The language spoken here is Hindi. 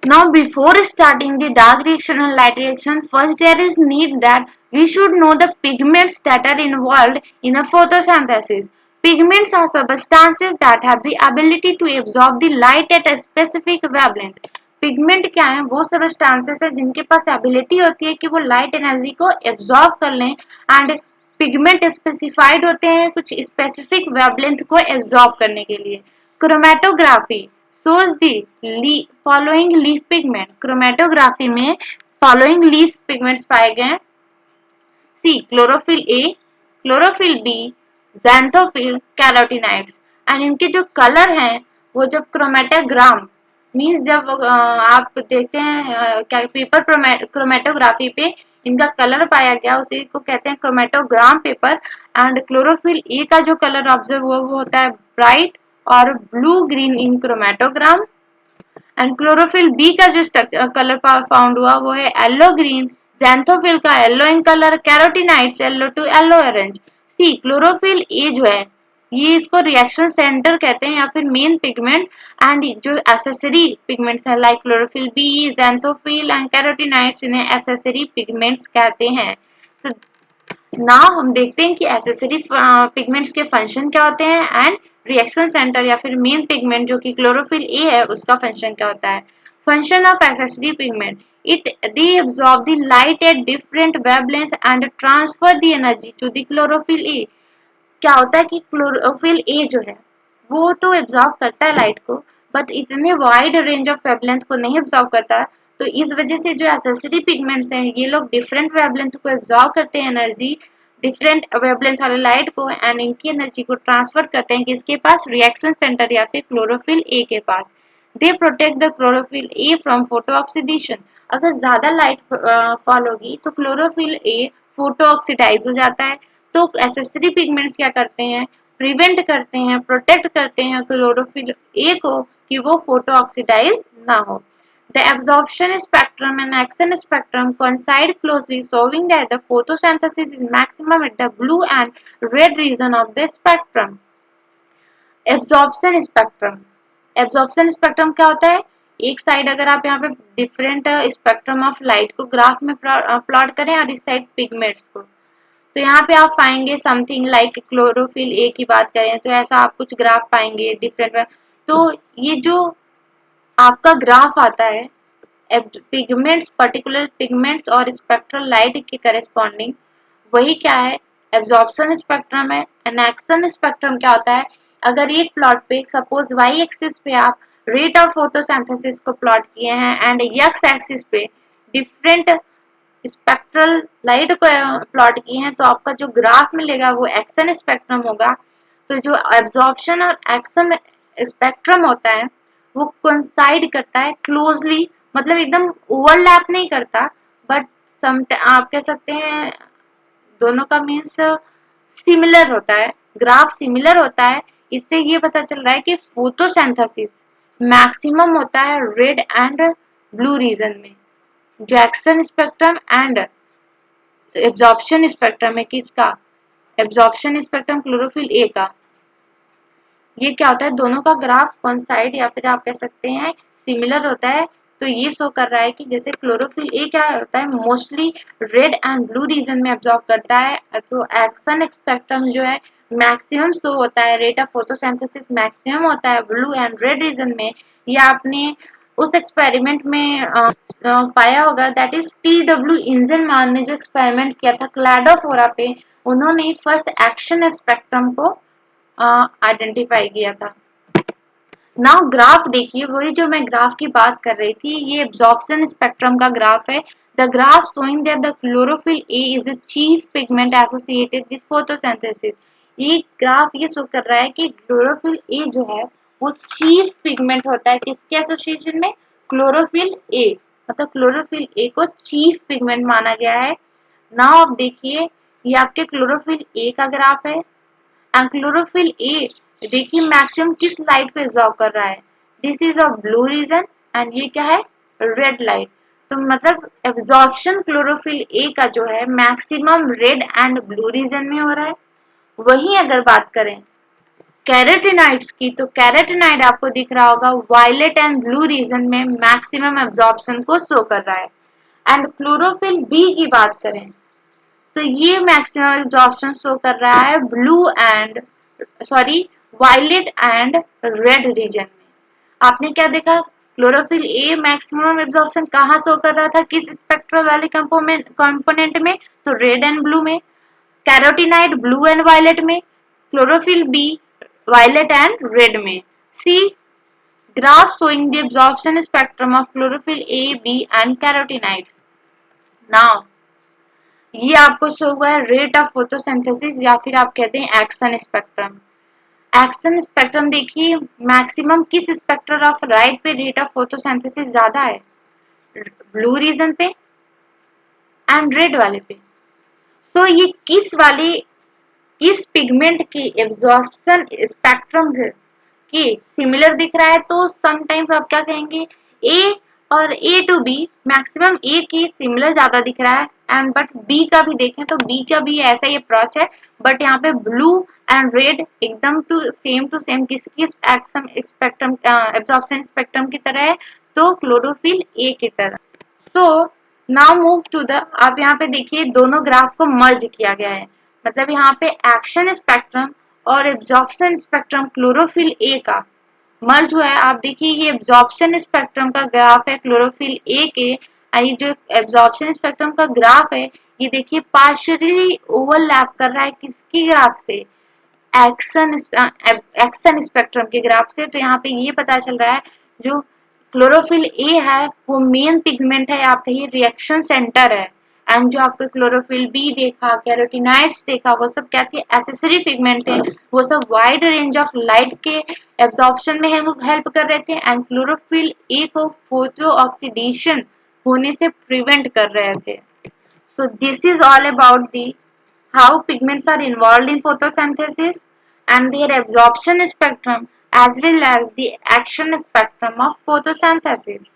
Now, before starting the dark reaction and light reaction, first there is need that we should know the pigments that are involved in a photosynthesis. Pigments are substances that have the ability to absorb the light at a specific wavelength. Pigment क्या है? वो सबस्टांसेस है जिनके पास एबिलिटी होती है कि वो लाइट एनर्जी को एब्जॉर्ब कर लें एंड पिगमेंट स्पेसिफाइड होते हैं कुछ स्पेसिफिक वेवलेंथ को एब्जॉर्ब करने के लिए. Chromatography shows the following leaf pigment. Chromatography में following leaf pigments पाए गए. सी chlorophyll a, chlorophyll B, xanthophyll, carotenoids. And इनके जो कलर हैं वो जब क्रोमेटोग्राम मीन्स जब आप देखते हैं क्या पेपर क्रोमेटोग्राफी पे इनका कलर पाया गया उसी को कहते हैं chromatogram paper. And chlorophyll A का जो कलर ऑब्जर्व हुआ वो होता है ब्राइट और blue green in chromatogram. And chlorophyll b का जो कलर फाउंड हुआ वो है येलो ग्रीन. xanthophyll का yellow in colour. Carotenoids yellow to yellow orange. सी क्लोरोफिल ए जो है ये इसको रिएक्शन सेंटर कहते हैं या फिर मेन पिगमेंट. एंड जो एसेसरी पिगमेंट्स है like chlorophyll B, xanthophyll and carotenoids इन्हें एसेसरी पिगमेंट्स कहते हैं. so, नाउ हम देखते हैं कि एसेसरी पिगमेंट्स के फंक्शन क्या होते हैं एंड रिएक्शन सेंटर या फिर मेन पिगमेंट जो कि क्लोरोफिल ए है उसका फंक्शन क्या होता है. Function of accessory pigment it they absorb the light at different wavelength and transfer the energy to the chlorophyll a. क्या होता है कि क्लोरोफिल ए जो है वो तो एब्जॉर्ब करता है लाइट को बट इतने वाइड रेंज ऑफ वेवलेंथ को नहीं एब्जॉर्ब करता. तो इस वजह से जो एसेसरी पिगमेंट्स हैं ये लोग डिफरेंट वेवलेंथ को एब्जॉर्ब करते हैं एनर्जी डिफरेंट वेवलेंथ वाले लाइट को एंड इनकी एनर्जी को ट्रांसफर करते हैं किसके पास रिएक्शन सेंटर या फिर क्लोरोफिल ए के पास. They protect the chlorophyll a from photo oxidation. अगर ज्यादा लाइट फॉल होगी तो क्लोरोफिल ए फोटो ऑक्सीडाइज हो जाता है. तो एसेसरी पिगमेंट्स क्या करते हैं प्रिवेंट करते हैं प्रोटेक्ट करते हैं क्लोरोफिल ए को कि वो फोटो ऑक्सीडाइज ना हो. The absorption spectrum and action spectrum coincide closely, showing that the photosynthesis is maximum at the blue and red region of the spectrum. Absorption spectrum. Absorption spectrum क्या होता है? एक साइड अगर आप यहाँ पे डिफरेंट स्पेक्ट्रम ऑफ लाइट को ग्राफ में प्लॉट करें और इस साइड पिगमेंट्स को तो यहाँ पे आप पाएंगे समथिंग लाइक क्लोरोफिल ए की बात करें तो ऐसा आप कुछ ग्राफ पाएंगे डिफरेंट. तो ये जो आपका ग्राफ आता है पिगमेंट्स पर्टिकुलर पिगमेंट्स और स्पेक्ट्रल लाइट के करस्पॉन्डिंग वही क्या है एब्जॉर्प्शन स्पेक्ट्रम है. एंड एक्शन स्पेक्ट्रम क्या होता है अगर एक प्लॉट पे सपोज वाई एक्सिस पे आप रेट ऑफ फोटोसिंथेसिस को प्लॉट किए हैं एंड एक्स एक्सिस पे डिफरेंट स्पेक्ट्रल लाइट को प्लॉट किए हैं तो आपका जो ग्राफ मिलेगा वो एक्शन स्पेक्ट्रम होगा. तो जो एब्जॉर्प्शन और एक्शन स्पेक्ट्रम होता है वो कोइंसाइड करता है क्लोजली मतलब एकदम ओवरलैप नहीं करता बट सम आप कह सकते हैं दोनों का मीन्स सिमिलर होता है ग्राफ सिमिलर होता है. इससे ये पता चल रहा है कि फोटोसिंथेसिस मैक्सिमम होता है रेड एंड ब्लू रीजन में. जो action spectrum and absorption spectrum है किसका एब्जॉर्प्शन स्पेक्ट्रम क्लोरोफिल ए का ये क्या होता है दोनों का ग्राफ कोइंसाइड या फिर आप कह सकते हैं सिमिलर होता है. तो ये शो कर रहा है कि जैसे क्लोरोफिल ए क्या होता है mostly red and blue region में एब्जॉर्ब करता है तो एक्शन स्पेक्ट्रम जो है मैक्सिमम शो होता है रेट ऑफ फोटोसिंथेसिस मैक्सिमम होता है ब्लू एंड रेड रीजन में. ये आपने उस एक्सपेरिमेंट में पाया होगा दैट इज TW इंजनमान ने जो एक्सपेरिमेंट किया था क्लैडोफोरा पे उन्होंने फर्स्ट एक्शन स्पेक्ट्रम को आइडेंटिफाई किया था. नाउ ग्राफ देखिए वही जो मैं ग्राफ की बात कर रही थी ये एब्जॉर्प्शन स्पेक्ट्रम का ग्राफ है. The graph showing that the chlorophyll A is the chief pigment associated with photosynthesis. ये ग्राफ ये शो कर रहा है कि क्लोरोफिल ए जो है वो चीफ पिगमेंट होता है किसके एसोसिएशन में क्लोरोफिल ए मतलब क्लोरोफिल ए को चीफ पिगमेंट माना गया है. नाउ आप देखिए ये आपके क्लोरोफिल ए का ग्राफ है एंड क्लोरोफिल ए देखिए मैक्सिमम किस लाइट को एब्जॉर्ब कर रहा है this is a blue region and ये क्या है रेड लाइट. तो मतलब एब्जॉर्प्शन क्लोरोफिल ए का जो है maximum red and blue region में हो रहा है. वहीं अगर बात करें कैरोटीनाइड्स की, तो कैरोटीनाइड आपको दिख रहा होगा वायलेट एंड ब्लू रीजन में मैक्सिमम एब्जॉर्प्शन को शो कर रहा है। एंड क्लोरोफिल बी की बात करें तो ये मैक्सिमम एब्जॉर्प्शन शो कर रहा है blue and sorry violet and red region में। आपने क्या देखा, क्लोरोफिल ए मैक्सिमम एब्जॉर्प्शन कहाँ शो कर रहा था, किस स्पेक्ट्रल वाले कंपोनेंट में, तो रेड एंड ब्लू में। कैरोटीनाइड ब्लू एंड वायलेट में, chlorophyll B violet and red में। See graph showing the absorption spectrum of chlorophyll A, B and carotenoids. Now ये आपको शो हुआ है रेट ऑफ फोटोसिंथेसिस या फिर आप कहते हैं एक्शन स्पेक्ट्रम। एक्शन स्पेक्ट्रम देखिए मैक्सिमम किस स्पेक्ट्रम ऑफ लाइट पे रेट ऑफ फोटोसिंथेसिस ज्यादा है, ब्लू रीजन पे एंड रेड वाले पे। तो ये किस पिगमेंट की एब्जॉर्प्शन स्पेक्ट्रम के सिमिलर दिख रहा है, तो समटाइम्स आप क्या कहेंगे ए और ए टू बी मैक्सिमम ए की सिमिलर ज्यादा दिख रहा है एंड बट बी का भी देखें तो बी का भी ऐसा ही अप्रोच है, बट यहाँ पे ब्लू एंड रेड एकदम टू सेम किसकी एक्शन स्पेक्ट्रम एब्जॉर्प्शन स्पेक्ट्रम की तरह है, तो क्लोरोफिल ए की तरह। So now move to the, आप यहाँ पे देखिए दोनों ग्राफ को मर्ज किया गया है, मतलब यहाँ पे एक्शन स्पेक्ट्रम और एब्जॉर्प्शन स्पेक्ट्रम क्लोरोफिल ए का मर्ज हुआ है। आप देखिए ये एब्जॉर्प्शन स्पेक्ट्रम का ग्राफ है क्लोरोफिल ए के, और ये जो एब्जॉर्प्शन स्पेक्ट्रम का ग्राफ है ये देखिए पार्शियली ओवरलैप कर रहा है किसकी ग्राफ से, एक्शन स्पेक्ट्रम के ग्राफ से। तो यहाँ पे ये पता चल रहा है जो क्लोरोफिल ए है वो मेन पिगमेंट है, आप कहिए रिएक्शन सेंटर है, एंड जो आपको क्लोरोफिल बी देखा, कैरोटीनाइड्स देखा, वो सब क्या थे, एसेसरी पिगमेंट थे, वो सब वाइड रेंज ऑफ लाइट के एब्जॉर्प्शन में हेल्प कर रहे थे एंड क्लोरोफिल ए को फोटो ऑक्सीडेशन होने से प्रिवेंट कर रहे थे। So this is all about the how pigments are involved in photosynthesis and their absorption spectrum as well as the action spectrum of photosynthesis.